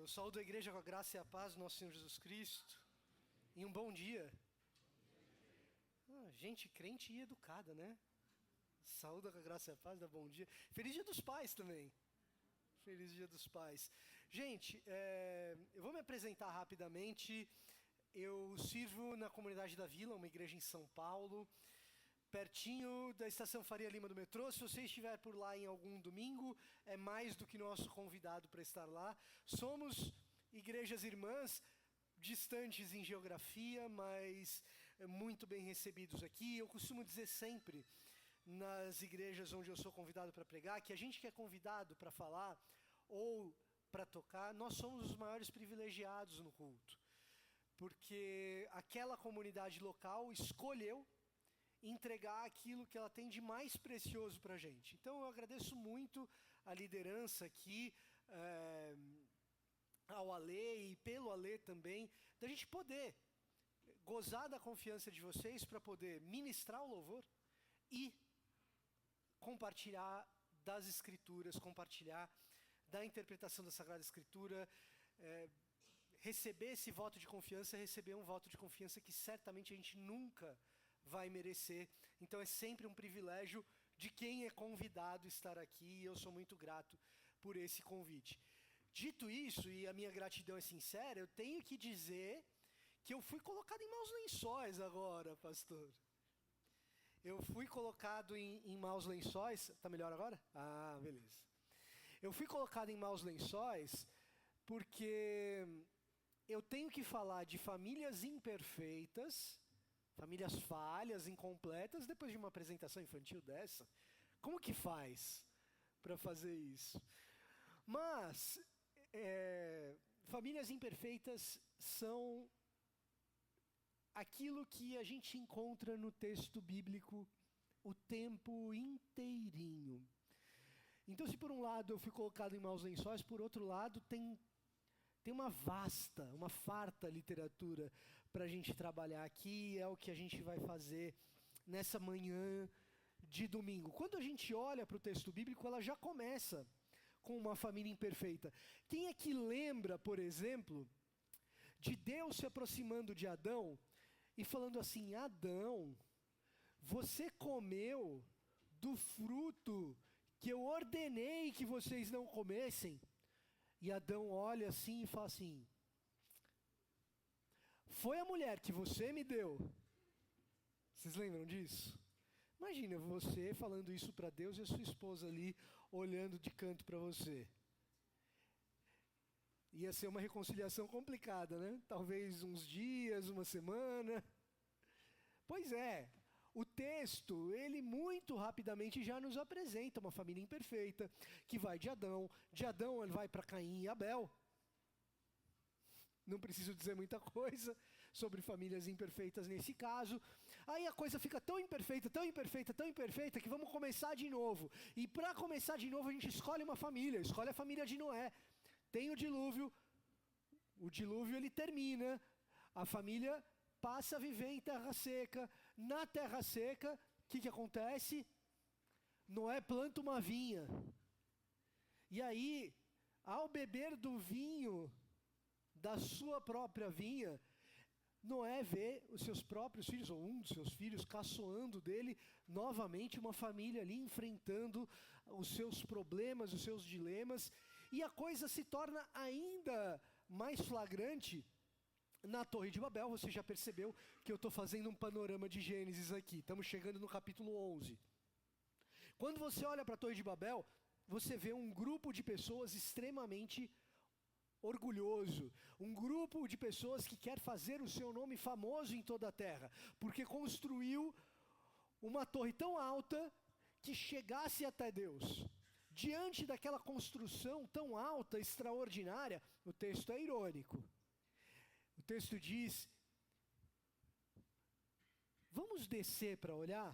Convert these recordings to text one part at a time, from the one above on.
Eu saúdo a igreja com a graça e a paz do nosso Senhor Jesus Cristo. E um bom dia. Gente crente e educada, né? Saúda com a graça e a paz, dá bom dia. Feliz Dia dos Pais também. Feliz Dia dos Pais. Gente, eu vou me apresentar rapidamente. Eu sirvo na comunidade da Vila, uma igreja em São Paulo, pertinho da estação Faria Lima do metrô. Se você estiver por lá em algum domingo, é mais do que nosso convidado para estar lá. Somos igrejas irmãs, distantes em geografia, mas muito bem recebidos aqui. Eu costumo dizer sempre, nas igrejas onde eu sou convidado para pregar, que a gente que é convidado para falar ou para tocar, nós somos os maiores privilegiados no culto. Porque aquela comunidade local escolheu entregar aquilo que ela tem de mais precioso para a gente. Então eu agradeço muito a liderança aqui, ao Alê e pelo Alê também, da gente poder gozar da confiança de vocês para poder ministrar o louvor e compartilhar das Escrituras, compartilhar da interpretação da Sagrada Escritura, receber esse voto de confiança, receber um voto de confiança que certamente a gente nunca vai merecer. Então é sempre um privilégio de quem é convidado estar aqui, e eu sou muito grato por esse convite. Dito isso, e a minha gratidão é sincera, eu tenho que dizer que eu fui colocado em maus lençóis agora, pastor. Eu fui colocado em maus lençóis. Tá melhor agora? Ah, beleza. Eu fui colocado em maus lençóis porque eu tenho que falar de famílias imperfeitas, famílias falhas, incompletas, depois de uma apresentação infantil dessa. Como que faz para fazer isso? Mas famílias imperfeitas são aquilo que a gente encontra no texto bíblico o tempo inteirinho. Então, se por um lado eu fui colocado em maus lençóis, por outro lado tem uma vasta, uma farta literatura para a gente trabalhar aqui, é o que a gente vai fazer nessa manhã de domingo. Quando a gente olha para o texto bíblico, ela já começa com uma família imperfeita. Quem é que lembra, por exemplo, de Deus se aproximando de Adão e falando assim: Adão, você comeu do fruto que eu ordenei que vocês não comessem? E Adão olha assim e fala assim: foi a mulher que você me deu. Vocês lembram disso? Imagina você falando isso para Deus e a sua esposa ali olhando de canto para você. Ia ser uma reconciliação complicada, né? Talvez uns dias, uma semana. Pois é, o texto, ele muito rapidamente já nos apresenta uma família imperfeita, que vai de Adão ele vai para Caim e Abel. Não preciso dizer muita coisa sobre famílias imperfeitas nesse caso. Aí a coisa fica tão imperfeita, tão imperfeita, tão imperfeita, que vamos começar de novo. E para começar de novo a gente escolhe uma família, escolhe a família de Noé. Tem o dilúvio ele termina, a família passa a viver em terra seca. Na terra seca, o que acontece? Noé planta uma vinha. E aí, ao beber do vinho da sua própria vinha, Noé vê os seus próprios filhos, ou um dos seus filhos, caçoando dele, novamente uma família ali enfrentando os seus problemas, os seus dilemas, e a coisa se torna ainda mais flagrante na Torre de Babel. Você já percebeu que eu estou fazendo um panorama de Gênesis aqui, estamos chegando no capítulo 11. Quando você olha para a Torre de Babel, você vê um grupo de pessoas extremamente orgulhoso, um grupo de pessoas que quer fazer o seu nome famoso em toda a terra, porque construiu uma torre tão alta que chegasse até Deus. Diante daquela construção tão alta, extraordinária, o texto é irônico. O texto diz: vamos descer para olhar?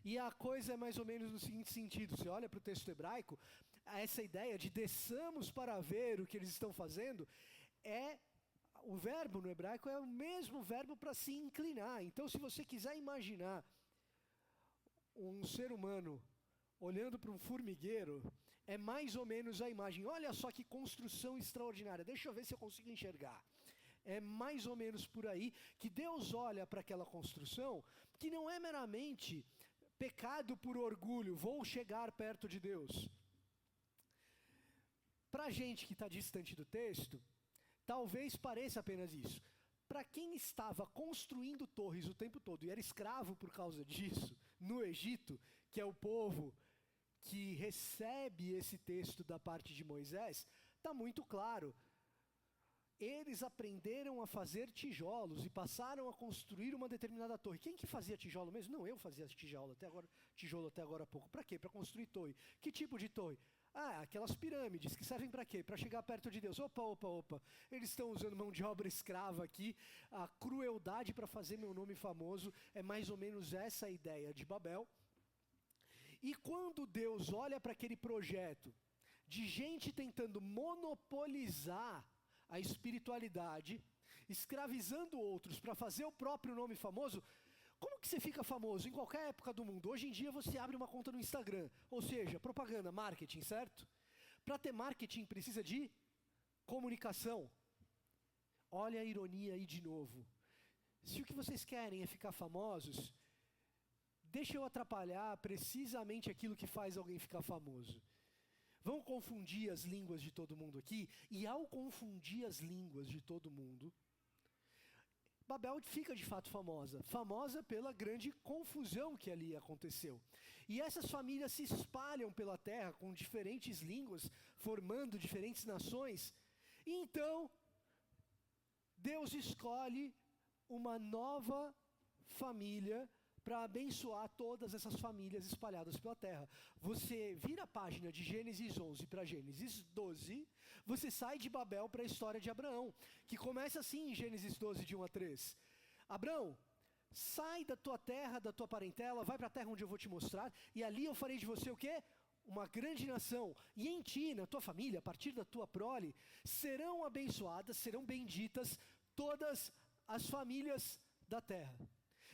E a coisa é mais ou menos no seguinte sentido: você olha para o texto hebraico, essa ideia de desçamos para ver o que eles estão fazendo, o verbo no hebraico é o mesmo verbo para se inclinar. Então, se você quiser imaginar um ser humano olhando para um formigueiro, É mais ou menos a imagem. Olha só que construção extraordinária. Deixa eu ver se eu consigo enxergar. É mais ou menos por aí que Deus olha para aquela construção, que não é meramente pecado por orgulho, vou chegar perto de Deus. Para a gente que está distante do texto, talvez pareça apenas isso. Para quem estava construindo torres o tempo todo e era escravo por causa disso, no Egito, que é o povo que recebe esse texto da parte de Moisés, está muito claro. Eles aprenderam a fazer tijolos e passaram a construir uma determinada torre. Quem que fazia tijolo mesmo? Não, eu fazia tijolo até agora há pouco. Para quê? Para construir torre. Que tipo de torre? Ah, aquelas pirâmides que servem para quê? Para chegar perto de Deus. Opa. Eles estão usando mão de obra escrava aqui. A crueldade para fazer meu nome famoso é mais ou menos essa a ideia de Babel. E quando Deus olha para aquele projeto de gente tentando monopolizar a espiritualidade, escravizando outros para fazer o próprio nome famoso, como que você fica famoso em qualquer época do mundo? Hoje em dia você abre uma conta no Instagram, ou seja, propaganda, marketing, certo? Para ter marketing precisa de comunicação. Olha a ironia aí de novo. Se o que vocês querem é ficar famosos, deixa eu atrapalhar precisamente aquilo que faz alguém ficar famoso. Vão confundir as línguas de todo mundo aqui, e ao confundir as línguas de todo mundo, Babel fica de fato famosa pela grande confusão que ali aconteceu. E essas famílias se espalham pela terra com diferentes línguas, formando diferentes nações. E então, Deus escolhe uma nova família para abençoar todas essas famílias espalhadas pela terra. Você vira a página de Gênesis 11 para Gênesis 12, você sai de Babel para a história de Abraão, que começa assim em Gênesis 12, de 1 a 3. Abraão, sai da tua terra, da tua parentela, vai para a terra onde eu vou te mostrar, e ali eu farei de você o quê? Uma grande nação. E em ti, na tua família, a partir da tua prole, serão abençoadas, serão benditas todas as famílias da terra.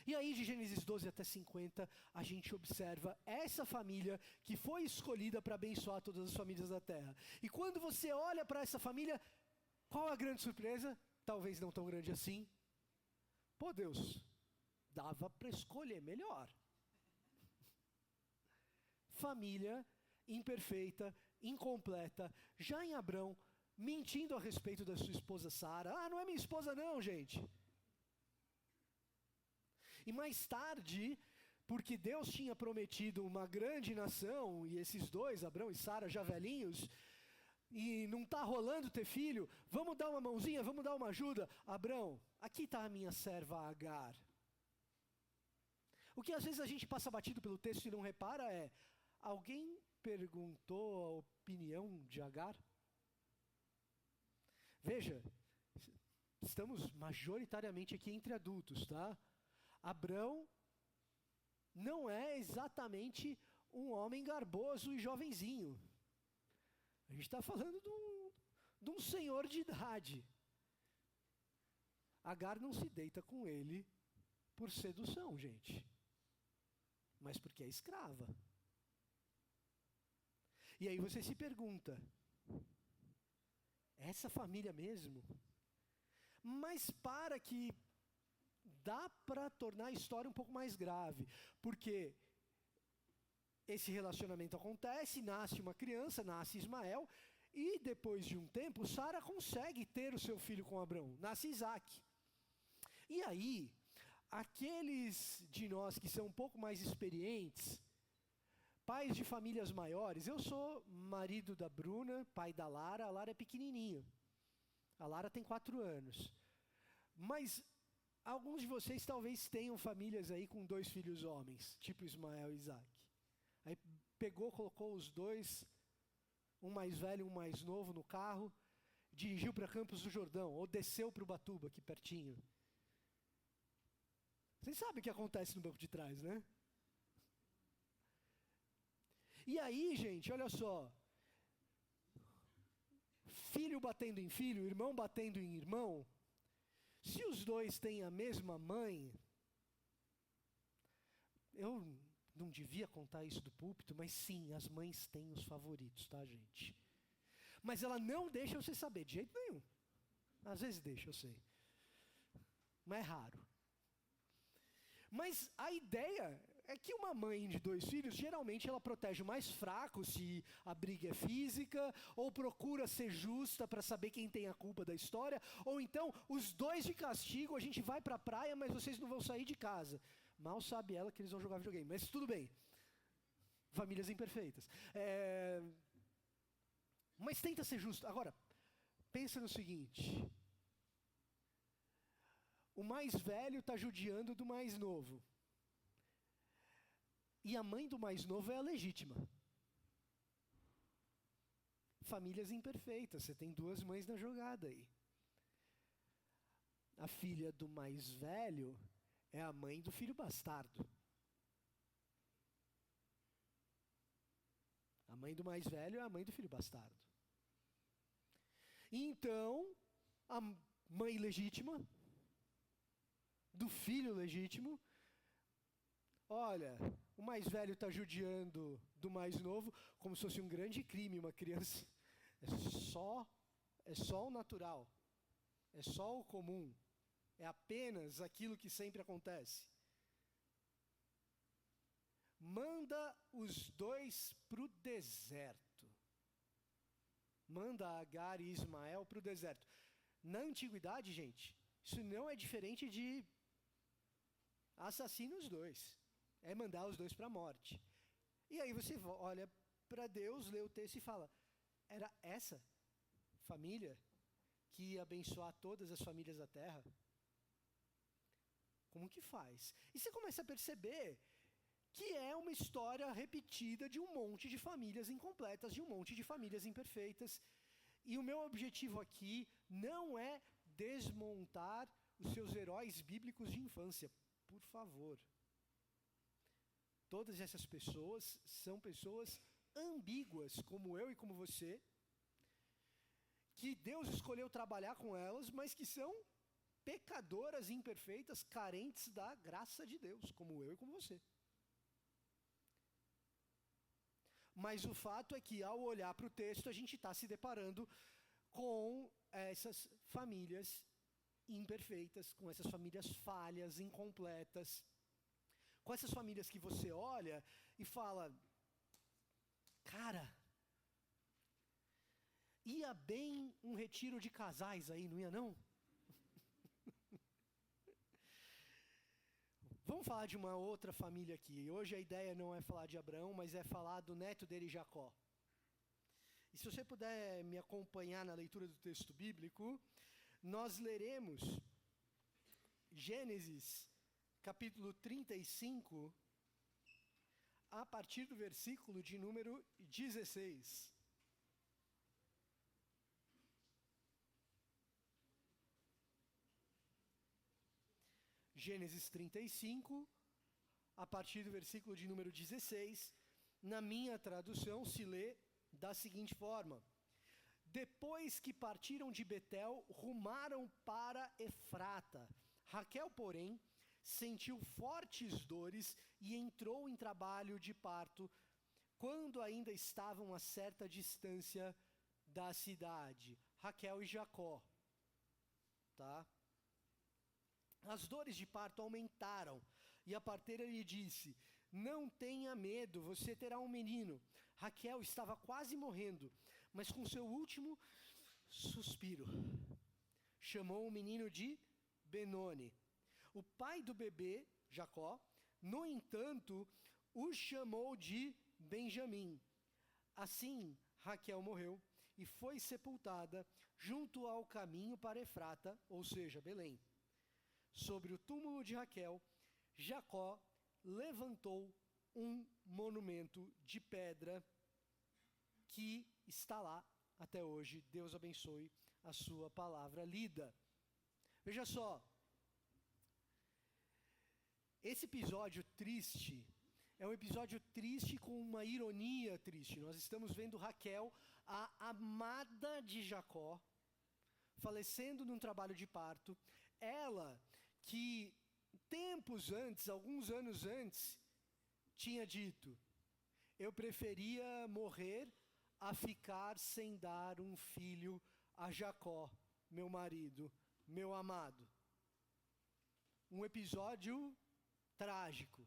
E aí de Gênesis 12 até 50, a gente observa essa família que foi escolhida para abençoar todas as famílias da terra. E quando você olha para essa família, qual a grande surpresa? Talvez não tão grande assim. Pô, Deus, dava para escolher melhor. Família imperfeita, incompleta, já em Abrão, mentindo a respeito da sua esposa Sara. Ah, não é minha esposa não, gente. E mais tarde, porque Deus tinha prometido uma grande nação, e esses dois, Abrão e Sara, já velhinhos, e não está rolando ter filho, vamos dar uma mãozinha, vamos dar uma ajuda. Abrão, aqui está a minha serva Agar. O que às vezes a gente passa batido pelo texto e não repara é, alguém perguntou a opinião de Agar? Veja, estamos majoritariamente aqui entre adultos, tá? Abrão não é exatamente um homem garboso e jovenzinho. A gente está falando de um senhor de idade. Agar não se deita com ele por sedução, gente. Mas porque é escrava. E aí você se pergunta, essa família mesmo? Mas para que dá para tornar a história um pouco mais grave, porque esse relacionamento acontece, nasce uma criança, nasce Ismael, e depois de um tempo, Sara consegue ter o seu filho com Abrão, nasce Isaac. E aí, aqueles de nós que são um pouco mais experientes, pais de famílias maiores, eu sou marido da Bruna, pai da Lara, a Lara é pequenininho, a Lara tem 4 anos, mas alguns de vocês talvez tenham famílias aí com 2 filhos homens, tipo Ismael e Isaac. Aí pegou, colocou os dois, um mais velho e um mais novo no carro, dirigiu para Campos do Jordão, ou desceu para Ubatuba, aqui pertinho. Vocês sabem o que acontece no banco de trás, né? E aí, gente, olha só. Filho batendo em filho, irmão batendo em irmão. Se os dois têm a mesma mãe, eu Não devia contar isso do púlpito, mas sim, as mães têm os favoritos, tá, gente? Mas ela não deixa você saber, de jeito nenhum. Às vezes deixa, eu sei. Mas é raro. Mas a ideia é que uma mãe de 2 filhos, geralmente ela protege o mais fraco se a briga é física, ou procura ser justa para saber quem tem a culpa da história, ou então os 2 de castigo, a gente vai para a praia, mas vocês não vão sair de casa. Mal sabe ela que eles vão jogar videogame, mas tudo bem. Famílias imperfeitas. Mas tenta ser justo. Agora, pensa no seguinte. O mais velho está judiando do mais novo. E a mãe do mais novo é a legítima. Famílias imperfeitas. Você tem 2 mães na jogada aí. A filha do mais velho é a mãe do filho bastardo. A mãe do mais velho é a mãe do filho bastardo. Então, a mãe legítima do filho legítimo, olha, o mais velho está judiando do mais novo, como se fosse um grande crime, uma criança. É só o natural, é só o comum, é apenas aquilo que sempre acontece. Manda os 2 para o deserto. Manda Agar e Ismael para o deserto. Na antiguidade, gente, isso não é diferente de assassina os 2. É mandar os 2 para a morte. E aí você olha para Deus, lê o texto e fala, era essa família que ia abençoar todas as famílias da terra? Como que faz? E você começa a perceber que é uma história repetida de um monte de famílias incompletas, de um monte de famílias imperfeitas. E o meu objetivo aqui não é desmontar os seus heróis bíblicos de infância. Por favor. Todas essas pessoas são pessoas ambíguas, como eu e como você, que Deus escolheu trabalhar com elas, mas que são pecadoras imperfeitas, carentes da graça de Deus, como eu e como você. Mas o fato é que, ao olhar para o texto, a gente está se deparando com essas famílias imperfeitas, com essas famílias falhas, incompletas, com essas famílias que você olha e fala, cara, ia bem um retiro de casais aí, não ia não? Vamos falar de uma outra família aqui. Hoje a ideia não é falar de Abraão, mas é falar do neto dele, Jacó. E se você puder me acompanhar na leitura do texto bíblico, nós leremos Gênesis, capítulo 35, a partir do versículo de número 16. Gênesis 35, a partir do versículo de número 16, na minha tradução se lê da seguinte forma: depois que partiram de Betel, rumaram para Efrata. Raquel, porém, sentiu fortes dores e entrou em trabalho de parto, quando ainda estavam a certa distância da cidade. Raquel e Jacó, tá? As dores de parto aumentaram, e a parteira lhe disse, não tenha medo, você terá um menino. Raquel estava quase morrendo, mas com seu último suspiro, chamou o menino de Benoni. O pai do bebê, Jacó, no entanto, o chamou de Benjamim. Assim, Raquel morreu e foi sepultada junto ao caminho para Efrata, ou seja, Belém. Sobre o túmulo de Raquel, Jacó levantou um monumento de pedra que está lá até hoje. Deus abençoe a sua palavra lida. Veja só, esse episódio triste é um episódio triste com uma ironia triste. Nós estamos vendo Raquel, a amada de Jacó, falecendo num trabalho de parto. Ela que tempos antes, alguns anos antes, tinha dito: eu preferia morrer a ficar sem dar um filho a Jacó, meu marido, meu amado. Um episódio trágico.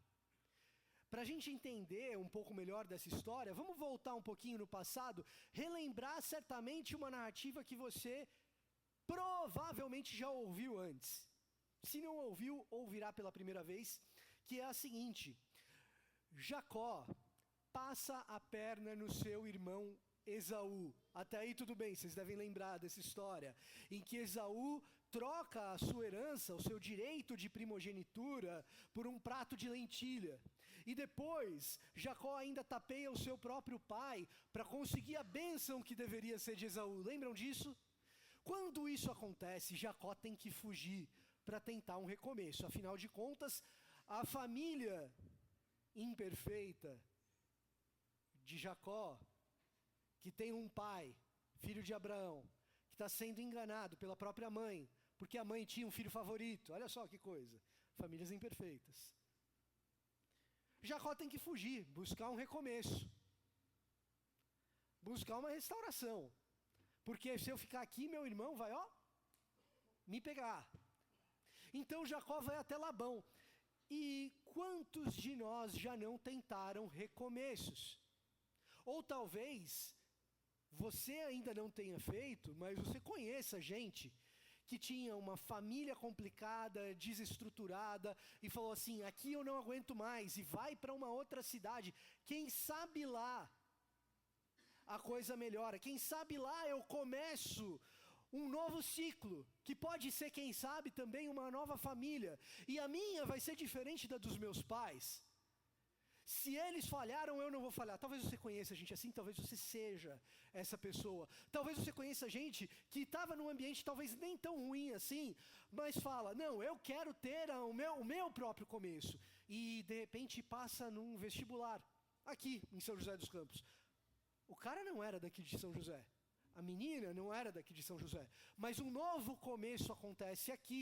Para a gente entender um pouco melhor dessa história, vamos voltar um pouquinho no passado, relembrar certamente uma narrativa que você provavelmente já ouviu antes. Se não ouviu, ouvirá pela primeira vez, que é a seguinte: Jacó passa a perna no seu irmão Esaú. Até aí tudo bem, vocês devem lembrar dessa história, em que Esaú troca a sua herança, o seu direito de primogenitura, por um prato de lentilha. E depois, Jacó ainda tapeia o seu próprio pai para conseguir a bênção que deveria ser de Esaú. Lembram disso? Quando isso acontece, Jacó tem que fugir para tentar um recomeço. Afinal de contas, a família imperfeita de Jacó, que tem um pai, filho de Abraão, que está sendo enganado pela própria mãe, porque a mãe tinha um filho favorito. Olha só que coisa. Famílias imperfeitas. Jacó tem que fugir, buscar um recomeço. Buscar uma restauração. Porque se eu ficar aqui, meu irmão vai, me pegar. Então Jacó vai até Labão. E quantos de nós já não tentaram recomeços? Ou talvez você ainda não tenha feito, mas você conheça gente que tinha uma família complicada, desestruturada, e falou assim: aqui eu não aguento mais, e vai para uma outra cidade. Quem sabe lá a coisa melhora, quem sabe lá eu começo um novo ciclo, que pode ser, quem sabe, também uma nova família, e a minha vai ser diferente da dos meus pais. Se eles falharam, eu não vou falhar. Talvez você conheça gente assim, talvez você seja essa pessoa. Talvez você conheça gente que estava num ambiente talvez nem tão ruim assim, mas fala: não, eu quero ter o meu próprio começo. E de repente passa num vestibular, aqui em São José dos Campos. O cara não era daqui de São José. A menina não era daqui de São José. Mas um novo começo acontece aqui,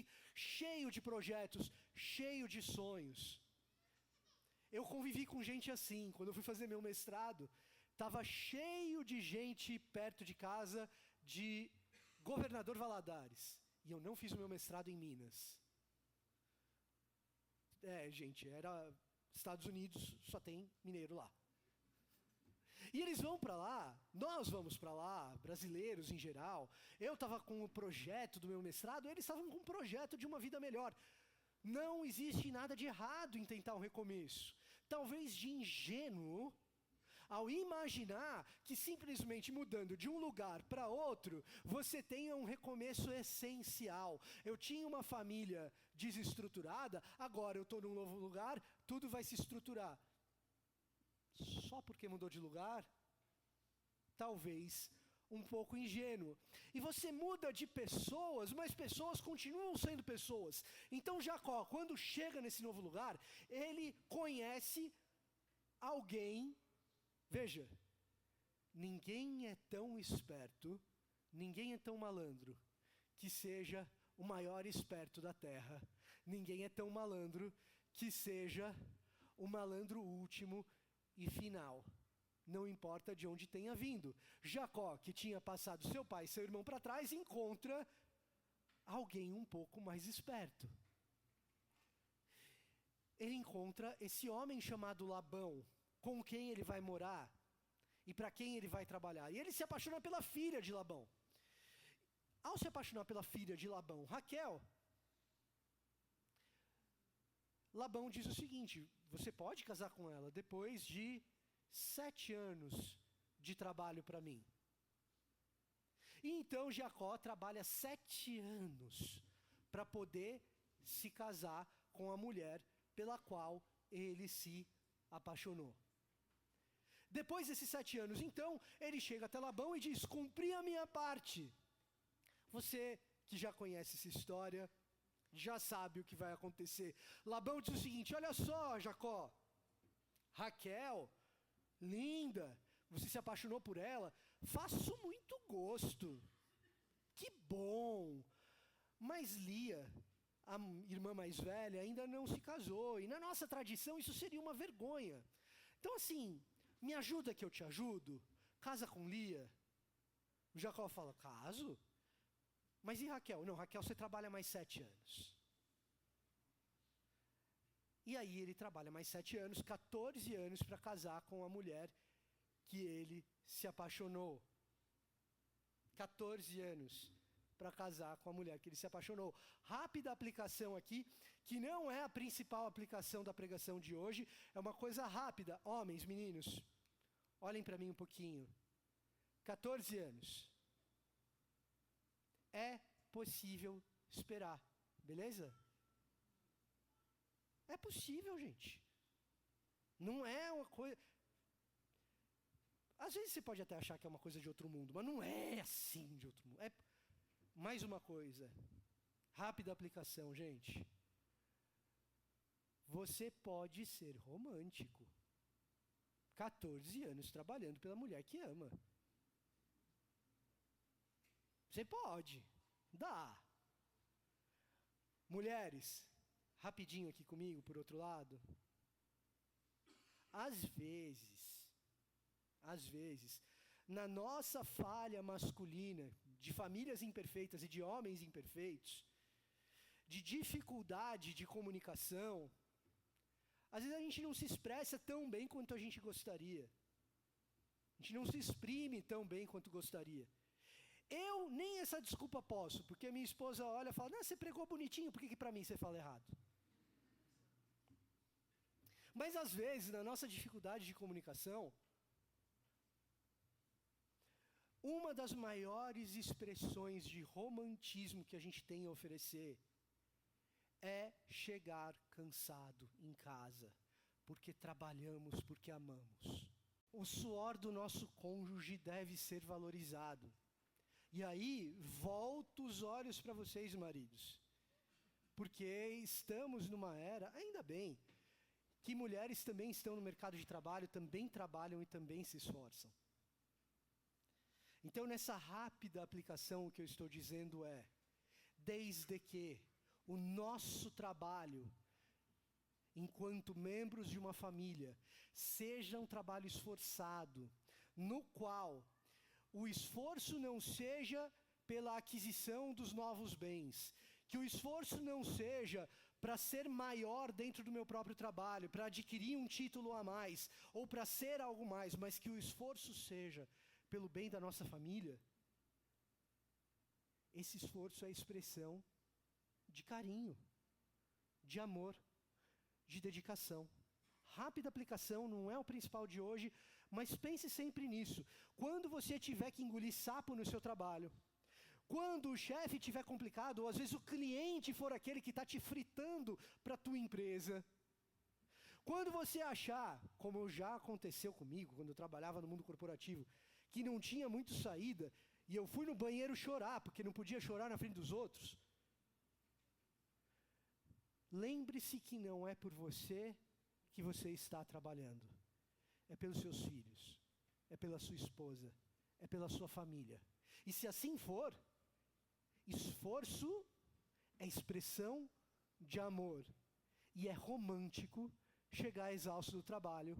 cheio de projetos, cheio de sonhos. Eu convivi com gente assim. Quando eu fui fazer meu mestrado, estava cheio de gente perto de casa, de Governador Valadares. E eu não fiz o meu mestrado em Minas. Gente, era Estados Unidos, só tem mineiro lá. E eles vão para lá, nós vamos para lá, brasileiros em geral. Eu estava com o projeto do meu mestrado, eles estavam com o projeto de uma vida melhor. Não existe nada de errado em tentar um recomeço. Talvez de ingênuo, ao imaginar que simplesmente mudando de um lugar para outro, você tenha um recomeço essencial. Eu tinha uma família desestruturada, agora eu estou num novo lugar, tudo vai se estruturar. Só porque mudou de lugar? Talvez um pouco ingênuo. E você muda de pessoas, mas pessoas continuam sendo pessoas. Então Jacó, quando chega nesse novo lugar, ele conhece alguém. Veja, ninguém é tão esperto, ninguém é tão malandro, que seja o maior esperto da terra. Ninguém é tão malandro, que seja o malandro último e final. Não importa de onde tenha vindo. Jacó, que tinha passado seu pai e seu irmão para trás, encontra alguém um pouco mais esperto. Ele encontra esse homem chamado Labão, com quem ele vai morar e para quem ele vai trabalhar. E ele se apaixona pela filha de Labão. Ao se apaixonar pela filha de Labão, Raquel, Labão diz o seguinte: você pode casar com ela depois de 7 anos de trabalho para mim. E então Jacó trabalha 7 anos para poder se casar com a mulher pela qual ele se apaixonou. Depois desses 7 anos, então, ele chega até Labão e diz: cumpri a minha parte. Você que já conhece essa história, já sabe o que vai acontecer. Labão diz o seguinte: olha só, Jacó, Raquel, linda, você se apaixonou por ela, faço muito gosto, que bom. Mas Lia, a irmã mais velha, ainda não se casou, e na nossa tradição isso seria uma vergonha. Então assim, me ajuda que eu te ajudo, casa com Lia. O Jacó fala, caso? Mas e Raquel? Não, Raquel, você trabalha mais 7 anos. E aí ele trabalha mais 7 anos, 14 anos para casar com a mulher que ele se apaixonou. 14 anos para casar com a mulher que ele se apaixonou. Rápida aplicação aqui, que não é a principal aplicação da pregação de hoje, é uma coisa rápida. Homens, meninos, olhem para mim um pouquinho. 14 anos. É possível esperar, beleza? É possível, gente. Não é uma coisa... Às vezes você pode até achar que é uma coisa de outro mundo, mas não é assim de outro mundo. É mais uma coisa. Rápida aplicação, gente. Você pode ser romântico. 14 anos trabalhando pela mulher que ama. Você pode. Dá. Mulheres, rapidinho aqui comigo, por outro lado. Às vezes, na nossa falha masculina, de famílias imperfeitas e de homens imperfeitos, de dificuldade de comunicação, às vezes a gente não se expressa tão bem quanto a gente gostaria. A gente não se exprime tão bem quanto gostaria. Eu nem essa desculpa posso, porque minha esposa olha e fala, não, você pregou bonitinho, por que para mim você fala errado? Mas às vezes, na nossa dificuldade de comunicação, uma das maiores expressões de romantismo que a gente tem a oferecer é chegar cansado em casa, porque trabalhamos, porque amamos. O suor do nosso cônjuge deve ser valorizado. E aí, volto os olhos para vocês, maridos, porque estamos numa era, ainda bem, que mulheres também estão no mercado de trabalho, também trabalham e também se esforçam. Então, nessa rápida aplicação, o que eu estou dizendo é, desde que o nosso trabalho, enquanto membros de uma família, seja um trabalho esforçado, no qual o esforço não seja pela aquisição dos novos bens, que o esforço não seja para ser maior dentro do meu próprio trabalho, para adquirir um título a mais, ou para ser algo mais, mas que o esforço seja pelo bem da nossa família, esse esforço é a expressão de carinho, de amor, de dedicação. Rápida aplicação, não é o principal de hoje, mas pense sempre nisso. Quando você tiver que engolir sapo no seu trabalho, quando o chefe estiver complicado, ou às vezes o cliente for aquele que está te fritando para a tua empresa, quando você achar, como já aconteceu comigo, quando eu trabalhava no mundo corporativo, que não tinha muito saída, e eu fui no banheiro chorar, porque não podia chorar na frente dos outros, lembre-se que não é por você que você está trabalhando. É pelos seus filhos, é pela sua esposa, é pela sua família. E se assim for, esforço é expressão de amor. E é romântico chegar exausto do trabalho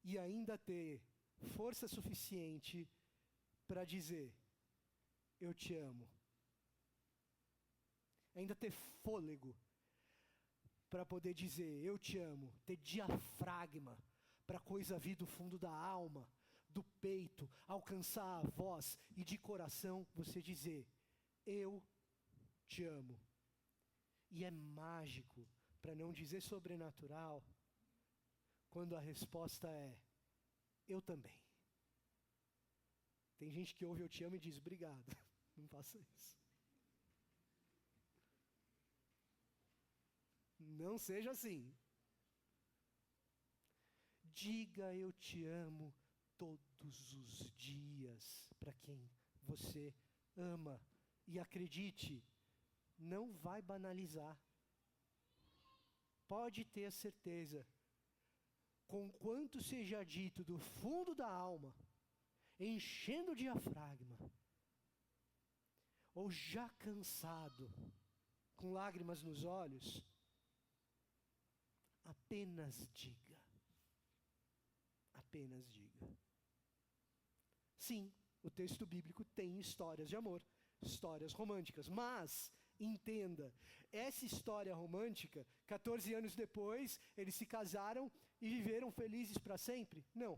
e ainda ter força suficiente para dizer, eu te amo. Ainda ter fôlego para poder dizer, eu te amo. Ter diafragma para a coisa vir do fundo da alma, do peito, alcançar a voz e de coração você dizer, eu te amo. E é mágico, para não dizer sobrenatural, quando a resposta é, eu também. Tem gente que ouve eu te amo e diz, obrigado. Não faça isso. Não seja assim. Diga eu te amo todos os dias para quem você ama. E acredite, não vai banalizar. Pode ter a certeza, conquanto seja dito do fundo da alma, enchendo o diafragma, ou já cansado, com lágrimas nos olhos, apenas diga, apenas diga. Sim, o texto bíblico tem histórias de amor, histórias românticas, mas entenda, essa história romântica, 14 anos depois, eles se casaram e viveram felizes para sempre? Não,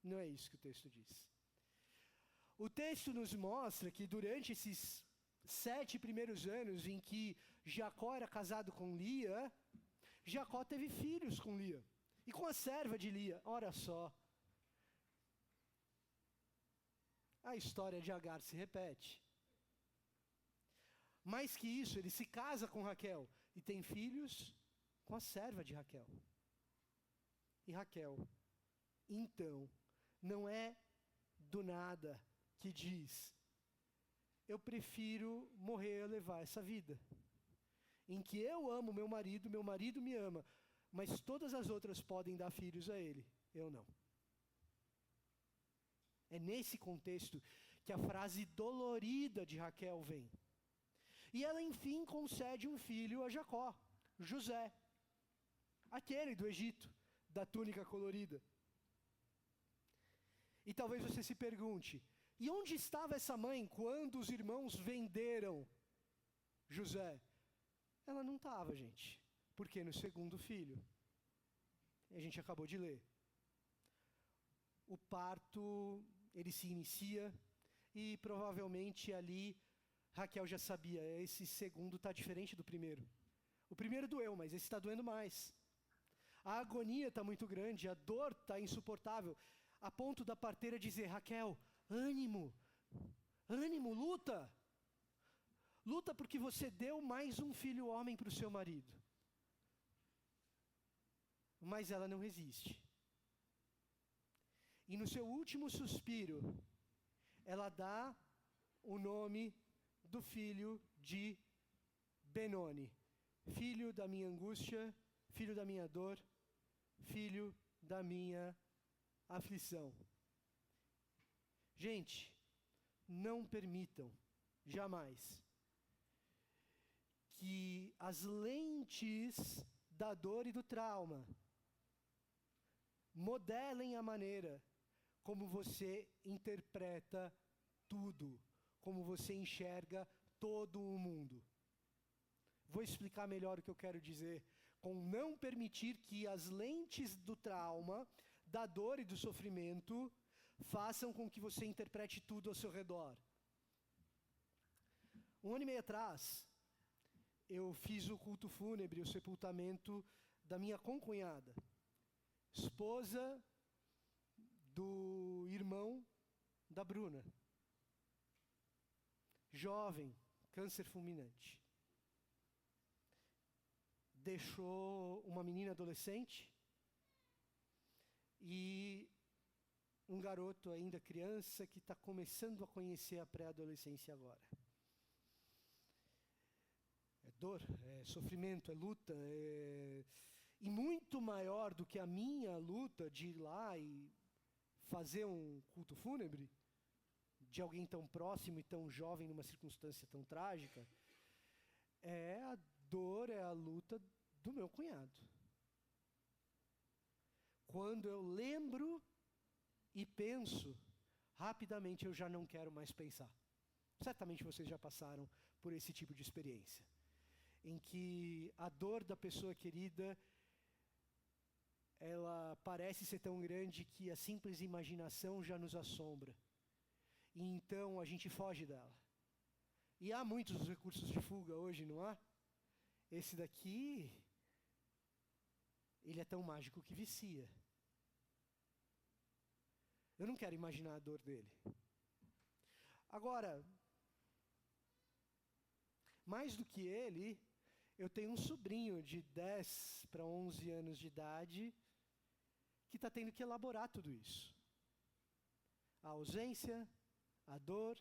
não é isso que o texto diz. O texto nos mostra que durante esses 7 primeiros anos em que Jacó era casado com Lia, Jacó teve filhos com Lia e com a serva de Lia. Ora só, a história de Agar se repete. Mais que isso, ele se casa com Raquel e tem filhos com a serva de Raquel. E Raquel, então, não é do nada que diz: eu prefiro morrer a levar essa vida, em que eu amo meu marido me ama, mas todas as outras podem dar filhos a ele, eu não. É nesse contexto que a frase dolorida de Raquel vem. E ela, enfim, concede um filho a Jacó, José, aquele do Egito, da túnica colorida. E talvez você se pergunte, e onde estava essa mãe quando os irmãos venderam José? Ela não estava, gente, porque no segundo filho, a gente acabou de ler, o parto, ele se inicia, e provavelmente ali Raquel já sabia, esse segundo está diferente do primeiro. O primeiro doeu, mas esse está doendo mais. A agonia está muito grande, a dor está insuportável, a ponto da parteira dizer: Raquel, ânimo, ânimo, luta. Luta porque você deu mais um filho homem para o seu marido. Mas ela não resiste. E no seu último suspiro, ela dá o nome do filho de Benoni, filho da minha angústia, filho da minha dor, filho da minha aflição. Gente, não permitam, jamais, que as lentes da dor e do trauma modelem a maneira como você interpreta tudo, como você enxerga todo o mundo. Vou explicar melhor o que eu quero dizer com não permitir que as lentes do trauma, da dor e do sofrimento façam com que você interprete tudo ao seu redor. 1 ano e meio atrás, eu fiz o culto fúnebre, o sepultamento da minha concunhada, esposa do irmão da Bruna. Jovem, câncer fulminante. Deixou uma menina adolescente e um garoto ainda criança que está começando a conhecer a pré-adolescência agora. É dor, é sofrimento, é luta, e muito maior do que a minha luta de ir lá e fazer um culto fúnebre de alguém tão próximo e tão jovem numa circunstância tão trágica, é a dor, é a luta do meu cunhado. Quando eu lembro e penso, rapidamente eu já não quero mais pensar. Certamente vocês já passaram por esse tipo de experiência, em que a dor da pessoa querida, ela parece ser tão grande que a simples imaginação já nos assombra. E então a gente foge dela. E há muitos recursos de fuga hoje, não há? Esse daqui, ele é tão mágico que vicia. Eu não quero imaginar a dor dele. Agora, mais do que ele, eu tenho um sobrinho de 10 para 11 anos de idade que está tendo que elaborar tudo isso. A ausência, a dor,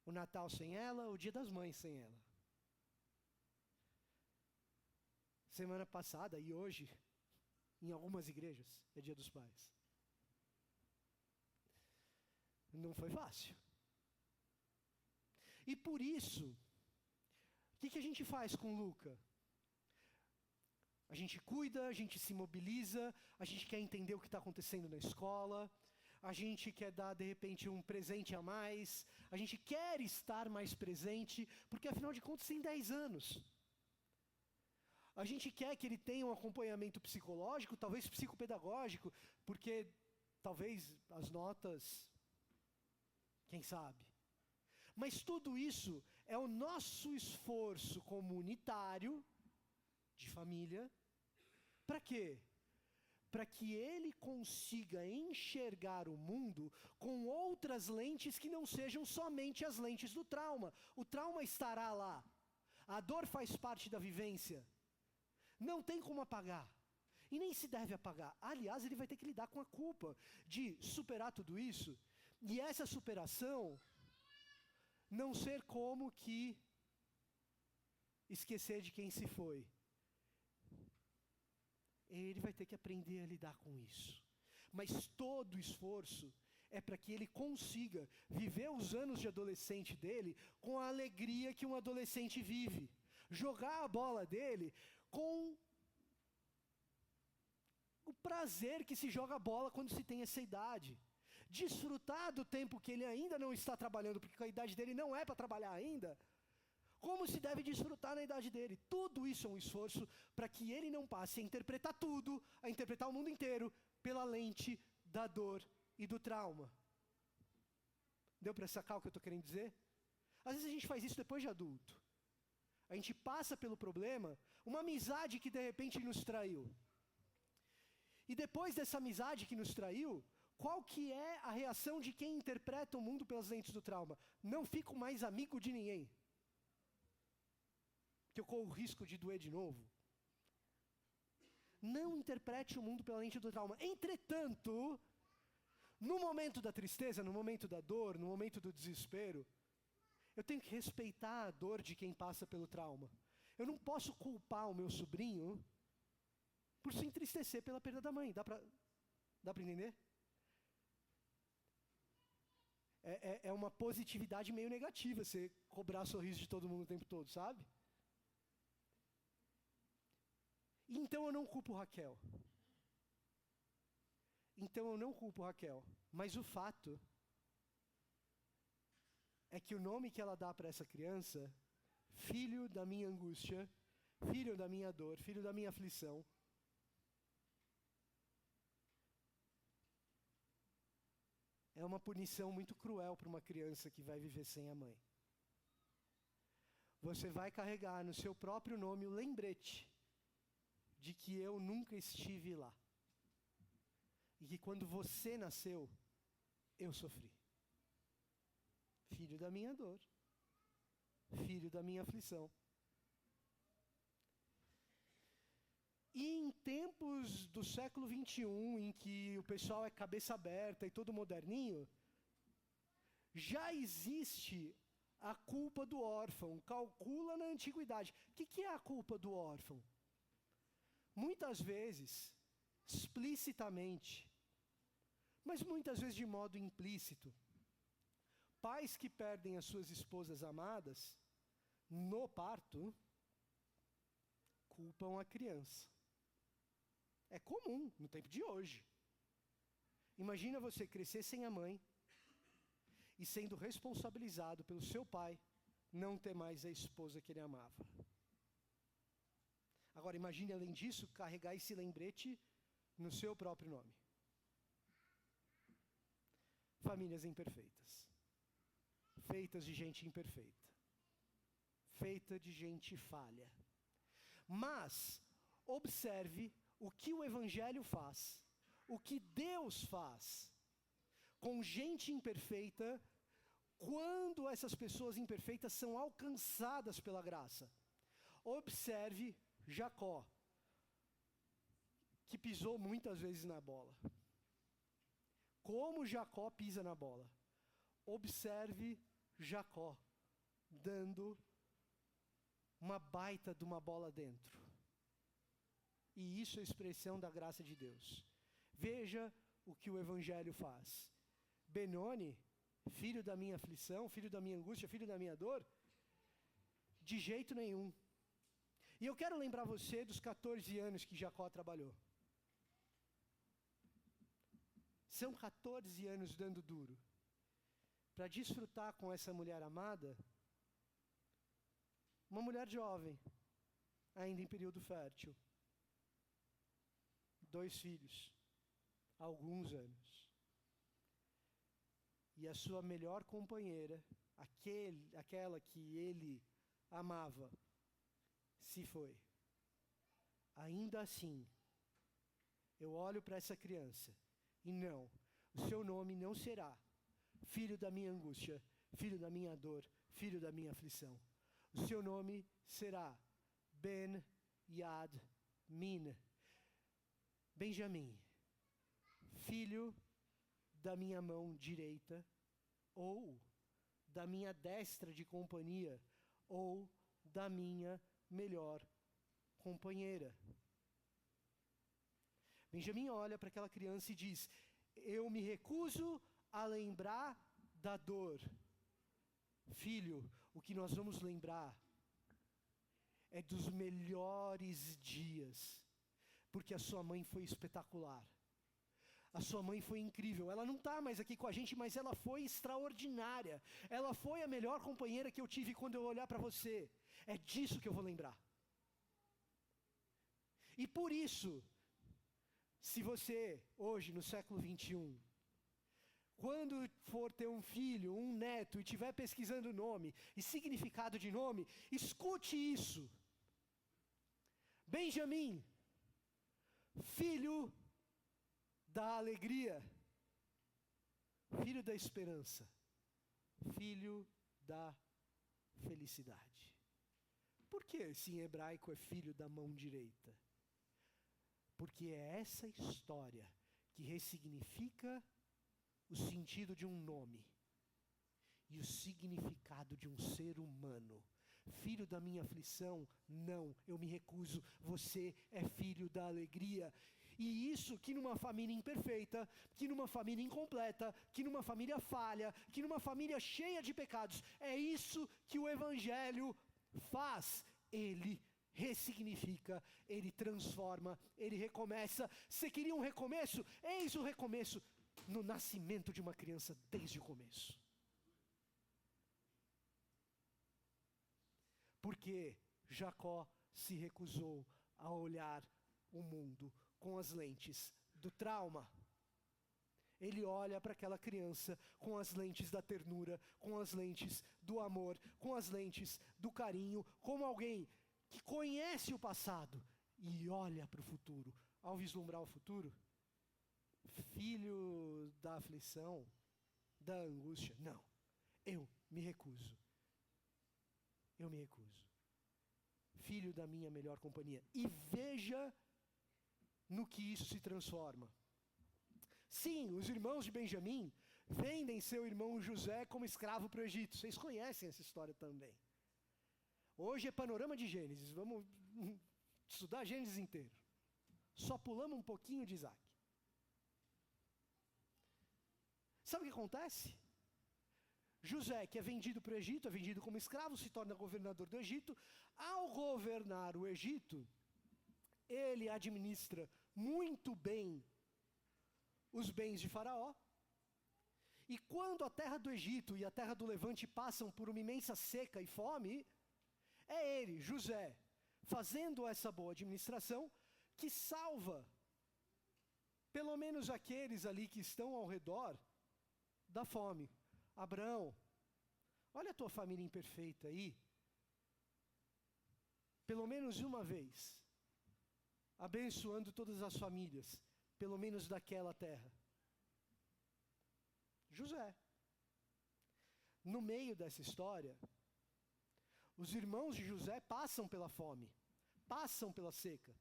o Natal sem ela, o Dia das Mães sem ela. Semana passada e hoje, em algumas igrejas, é Dia dos Pais. Não foi fácil. E por isso, o que a gente faz com Luca? A gente cuida, a gente se mobiliza, a gente quer entender o que está acontecendo na escola, a gente quer dar, de repente, um presente a mais, a gente quer estar mais presente, porque afinal de contas tem 10 anos. A gente quer que ele tenha um acompanhamento psicológico, talvez psicopedagógico, porque talvez as notas, quem sabe. Mas tudo isso é o nosso esforço comunitário, de família, para quê? Para que ele consiga enxergar o mundo com outras lentes que não sejam somente as lentes do trauma. O trauma estará lá. A dor faz parte da vivência. Não tem como apagar. E nem se deve apagar. Aliás, ele vai ter que lidar com a culpa de superar tudo isso. E essa superação não ser como que esquecer de quem se foi. Ele vai ter que aprender a lidar com isso. Mas todo o esforço é para que ele consiga viver os anos de adolescente dele com a alegria que um adolescente vive. Jogar a bola dele com o prazer que se joga a bola quando se tem essa idade. Desfrutar do tempo que ele ainda não está trabalhando, porque a idade dele não é para trabalhar ainda, como se deve desfrutar na idade dele. Tudo isso é um esforço para que ele não passe a interpretar tudo, a interpretar o mundo inteiro, pela lente da dor e do trauma. Deu para sacar o que eu estou querendo dizer? Às vezes a gente faz isso depois de adulto. A gente passa pelo problema, uma amizade que de repente nos traiu. E depois dessa amizade que nos traiu, qual que é a reação de quem interpreta o mundo pelas lentes do trauma? Não fico mais amigo de ninguém. Que eu corro o risco de doer de novo. Não interprete o mundo pela lente do trauma. Entretanto, no momento da tristeza, no momento da dor, no momento do desespero, eu tenho que respeitar a dor de quem passa pelo trauma. Eu não posso culpar o meu sobrinho por se entristecer pela perda da mãe. Dá para entender? É uma positividade meio negativa você cobrar sorriso de todo mundo o tempo todo, sabe? Então eu não culpo Raquel. Mas o fato é que o nome que ela dá para essa criança, filho da minha angústia, filho da minha dor, filho da minha aflição, é uma punição muito cruel para uma criança que vai viver sem a mãe. Você vai carregar no seu próprio nome o lembrete de que eu nunca estive lá. E que quando você nasceu, eu sofri. Filho da minha dor. Filho da minha aflição. E em tempos do século XXI, em que o pessoal é cabeça aberta e todo moderninho, já existe a culpa do órfão. Calcula na antiguidade. O que é a culpa do órfão? Muitas vezes, explicitamente, mas muitas vezes de modo implícito, pais que perdem as suas esposas amadas no parto, culpam a criança. É comum no tempo de hoje. Imagina você crescer sem a mãe e sendo responsabilizado pelo seu pai não ter mais a esposa que ele amava. Agora imagine, além disso, carregar esse lembrete no seu próprio nome. Famílias imperfeitas. Feitas de gente imperfeita. Feita de gente falha. Mas, observe o que o Evangelho faz. O que Deus faz com gente imperfeita quando essas pessoas imperfeitas são alcançadas pela graça. Observe Jacó, que pisou muitas vezes na bola. Como Jacó pisa na bola. Observe Jacó dando uma baita de uma bola dentro. E isso é a expressão da graça de Deus. Veja o que o Evangelho faz. Benoni, filho da minha aflição, filho da minha angústia, filho da minha dor, de jeito nenhum. E eu quero lembrar você dos 14 anos que Jacó trabalhou. São 14 anos dando duro para desfrutar com essa mulher amada, uma mulher jovem, ainda em período fértil. 2 filhos, alguns anos. E a sua melhor companheira, aquela que ele amava, se foi. Ainda assim, eu olho para essa criança e não, o seu nome não será filho da minha angústia, filho da minha dor, filho da minha aflição. O seu nome será Ben Yad Min, Benjamim, filho da minha mão direita, ou da minha destra de companhia, ou da minha melhor companheira. Benjamim olha para aquela criança e diz: eu me recuso a lembrar da dor. Filho, o que nós vamos lembrar é dos melhores dias, porque a sua mãe foi espetacular. A sua mãe foi incrível. Ela não está mais aqui com a gente, mas ela foi extraordinária. Ela foi a melhor companheira que eu tive quando eu olhar para você. É disso que eu vou lembrar. E por isso, se você, hoje, no século 21, quando for ter um filho, um neto, e estiver pesquisando nome e significado de nome, escute isso. Benjamim, filho da alegria, filho da esperança, filho da felicidade. Por que esse em hebraico é filho da mão direita? Porque é essa história que ressignifica o sentido de um nome e o significado de um ser humano. Filho da minha aflição, não, eu me recuso. Você é filho da alegria. E isso que numa família imperfeita, que numa família incompleta, que numa família falha, que numa família cheia de pecados, é isso que o Evangelho faz. Ele ressignifica, ele transforma, ele recomeça. Você queria um recomeço? Eis o recomeço no nascimento de uma criança desde o começo. Porque Jacó se recusou a olhar o mundo com as lentes do trauma. Ele olha para aquela criança com as lentes da ternura, com as lentes do amor, com as lentes do carinho, como alguém que conhece o passado e olha para o futuro. Ao vislumbrar o futuro, filho da aflição, da angústia, não, eu me recuso. Eu me recuso. Filho da minha melhor companhia. E veja no que isso se transforma. Sim, os irmãos de Benjamim vendem seu irmão José como escravo para o Egito. Vocês conhecem essa história também. Hoje é panorama de Gênesis. Vamos estudar Gênesis inteiro. Só pulamos um pouquinho de Isaac. Sabe o que acontece? José, que é vendido para o Egito, é vendido como escravo, se torna governador do Egito. Ao governar o Egito, ele administra muito bem os bens de Faraó. E quando a terra do Egito e a terra do Levante passam por uma imensa seca e fome, é ele, José, fazendo essa boa administração, que salva pelo menos aqueles ali que estão ao redor da fome. Abraão, olha a tua família imperfeita aí, pelo menos uma vez, abençoando todas as famílias, pelo menos daquela terra. José. No meio dessa história, os irmãos de José passam pela fome, passam pela seca.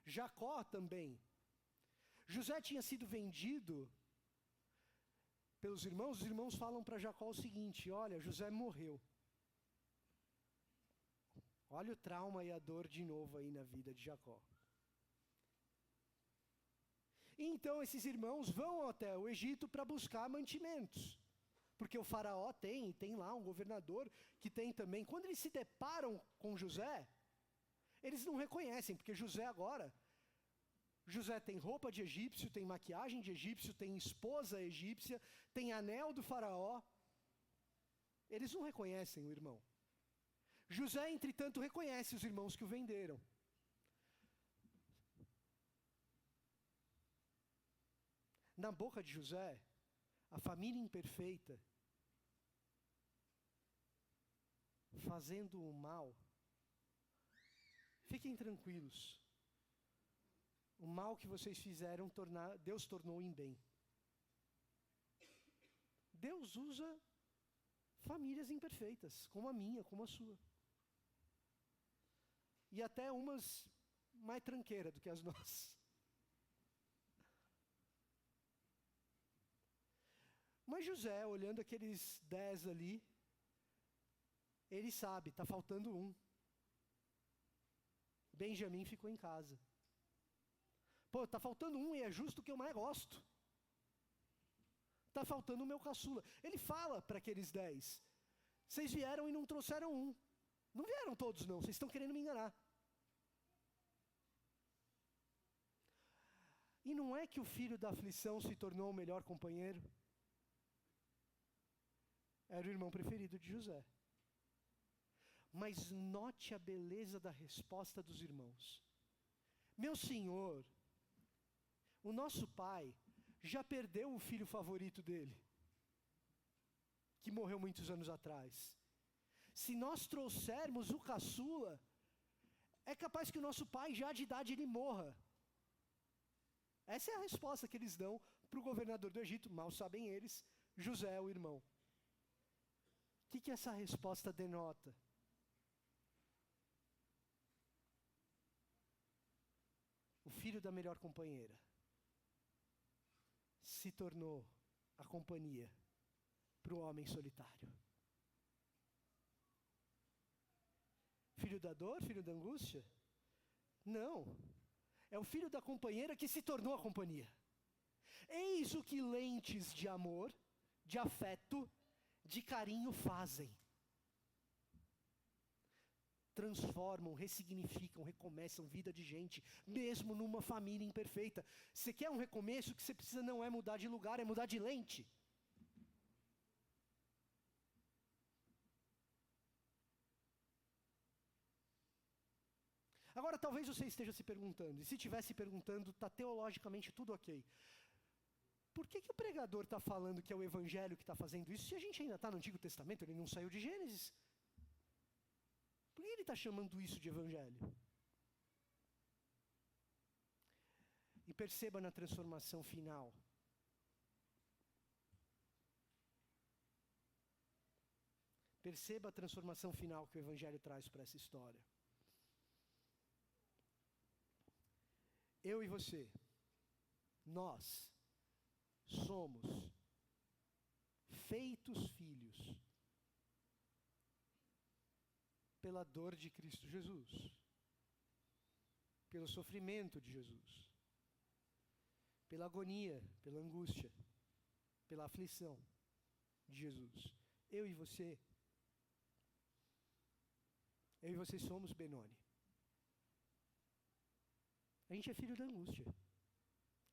Jacó também. José tinha sido vendido pelos irmãos. Os irmãos falam para Jacó o seguinte: olha, José morreu. Olha o trauma e a dor de novo aí na vida de Jacó. Então esses irmãos vão até o Egito para buscar mantimentos. Porque o faraó tem lá um governador que tem também. Quando eles se deparam com José, Eles não reconhecem, porque José tem roupa de egípcio, tem maquiagem de egípcio, tem esposa egípcia, tem anel do faraó. Eles não reconhecem o irmão. José, entretanto, reconhece os irmãos que o venderam. Na boca de José, a família imperfeita, fazendo o mal, fiquem tranquilos. O mal que vocês fizeram, Deus tornou em bem. Deus usa famílias imperfeitas, como a minha, como a sua. E até umas mais tranqueiras do que as nossas. Mas José, olhando aqueles 10 ali, ele sabe, está faltando um. Benjamim ficou em casa. Pô, está faltando um e é justo o que eu mais gosto. Está faltando o meu caçula. Ele fala para aqueles 10, vocês vieram e não trouxeram um. Não vieram todos não, vocês estão querendo me enganar. E não é que o filho da aflição se tornou o melhor companheiro? Era o irmão preferido de José. Mas note a beleza da resposta dos irmãos. Meu senhor, o nosso pai já perdeu o filho favorito dele, que morreu muitos anos atrás. Se nós trouxermos o caçula, é capaz que o nosso pai, já de idade, ele morra. Essa é a resposta que eles dão para o governador do Egito, mal sabem eles, José, o irmão. O que essa resposta denota? O filho da melhor companheira se tornou a companhia para o homem solitário. Filho da dor, filho da angústia? Não. É o filho da companheira que se tornou a companhia. Eis o que lentes de amor, de afeto, de carinho fazem. Transformam, ressignificam, recomeçam vida de gente, mesmo numa família imperfeita. Você quer um recomeço? O que você precisa não é mudar de lugar, é mudar de lente. Agora, talvez você esteja se perguntando, e se estiver se perguntando, está teologicamente tudo ok. Por que o pregador está falando que é o Evangelho que está fazendo isso, se a gente ainda está no Antigo Testamento, ele não saiu de Gênesis? Por que ele está chamando isso de Evangelho? E perceba na transformação final. Perceba a transformação final que o Evangelho traz para essa história. Eu e você, nós somos feitos filhos pela dor de Cristo Jesus, pelo sofrimento de Jesus, pela agonia, pela angústia, pela aflição de Jesus. Eu e você somos Benoni. A gente é filho da angústia.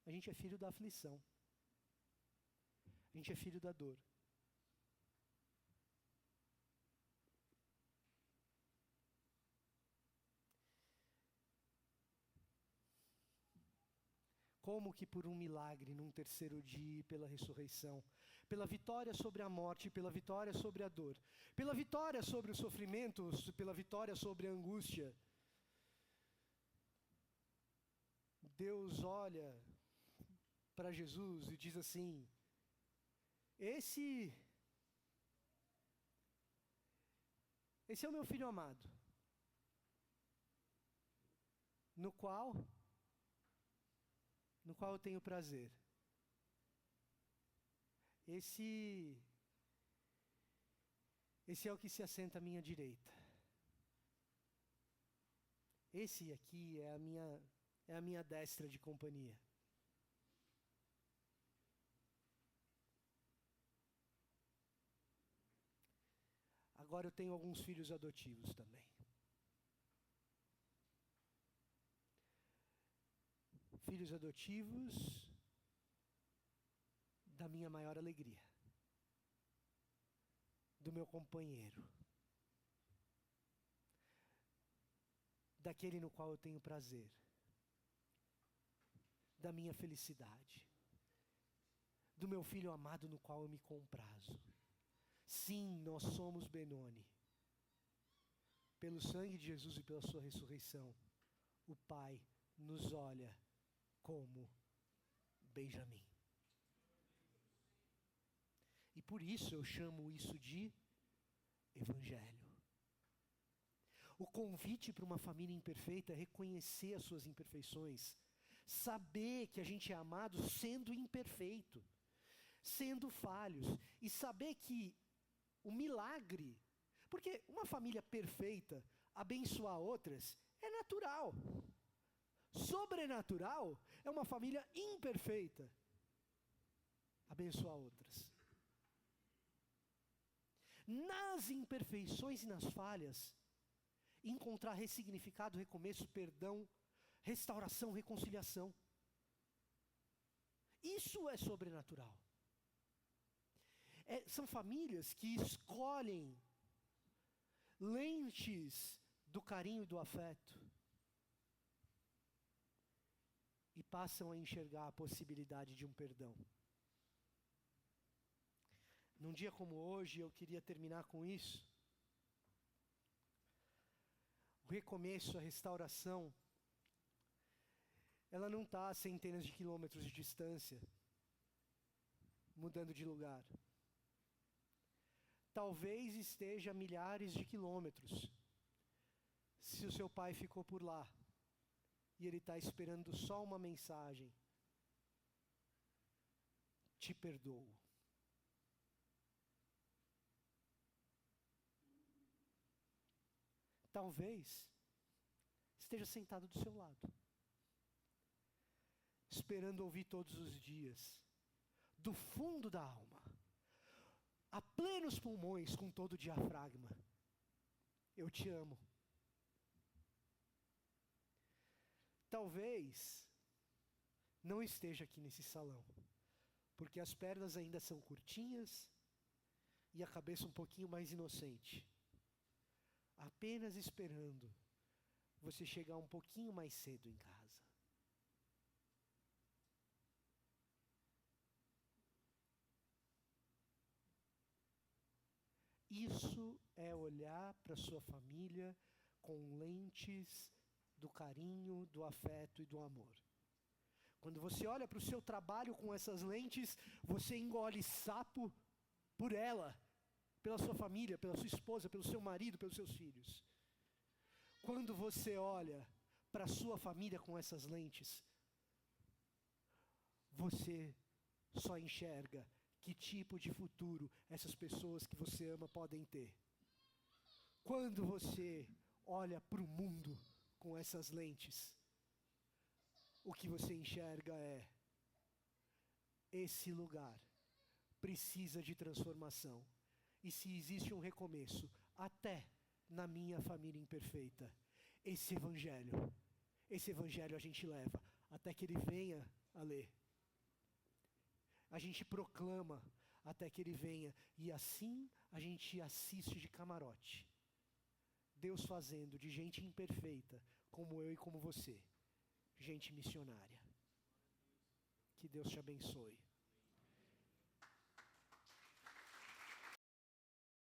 A gente é filho da aflição. A gente é filho da dor. Como que por um milagre, num terceiro dia, pela ressurreição, pela vitória sobre a morte, pela vitória sobre a dor, pela vitória sobre o sofrimento, pela vitória sobre a angústia, Deus olha para Jesus e diz assim: esse é o meu filho amado, no qual eu tenho prazer. Esse é o que se assenta à minha direita. Esse aqui é a minha destra de companhia. Agora eu tenho alguns filhos adotivos também. filhos adotivos da minha maior alegria, do meu companheiro, daquele no qual eu tenho prazer, da minha felicidade, do meu filho amado no qual eu me comprazo. Sim, nós somos Benoni. Pelo sangue de Jesus e pela sua ressurreição, o Pai nos olha como Benjamim. E por isso eu chamo isso de Evangelho. O convite para uma família imperfeita é reconhecer as suas imperfeições, saber que a gente é amado sendo imperfeito, sendo falhos, e saber que o milagre, porque uma família perfeita abençoar outras é natural. Sobrenatural é uma família imperfeita abençoar outras. Nas imperfeições e nas falhas, encontrar ressignificado, recomeço, perdão, restauração, reconciliação. Isso é sobrenatural. São famílias que escolhem lentes do carinho e do afeto e passam a enxergar a possibilidade de um perdão. Num dia como hoje, eu queria terminar com isso. O recomeço, a restauração, ela não está a centenas de quilômetros de distância, mudando de lugar. Talvez esteja a milhares de quilômetros, se o seu pai ficou por lá, e ele está esperando só uma mensagem: te perdoo. Talvez esteja sentado do seu lado, esperando ouvir todos os dias, do fundo da alma, a plenos pulmões, com todo o diafragma: eu te amo. Talvez não esteja aqui nesse salão, porque as pernas ainda são curtinhas e a cabeça um pouquinho mais inocente, apenas esperando você chegar um pouquinho mais cedo em casa. Isso é olhar para sua família com lentes do carinho, do afeto e do amor. Quando você olha para o seu trabalho com essas lentes, você engole sapo por ela, pela sua família, pela sua esposa, pelo seu marido, pelos seus filhos. Quando você olha para a sua família com essas lentes, você só enxerga que tipo de futuro essas pessoas que você ama podem ter. Quando você olha para o mundo com essas lentes, o que você enxerga é: esse lugar precisa de transformação. E se existe um recomeço, até na minha família imperfeita, esse evangelho a gente leva até que ele venha a ler. A gente proclama até que ele venha, e assim a gente assiste de camarote Deus fazendo de gente imperfeita, como eu e como você, gente missionária. Que Deus te abençoe.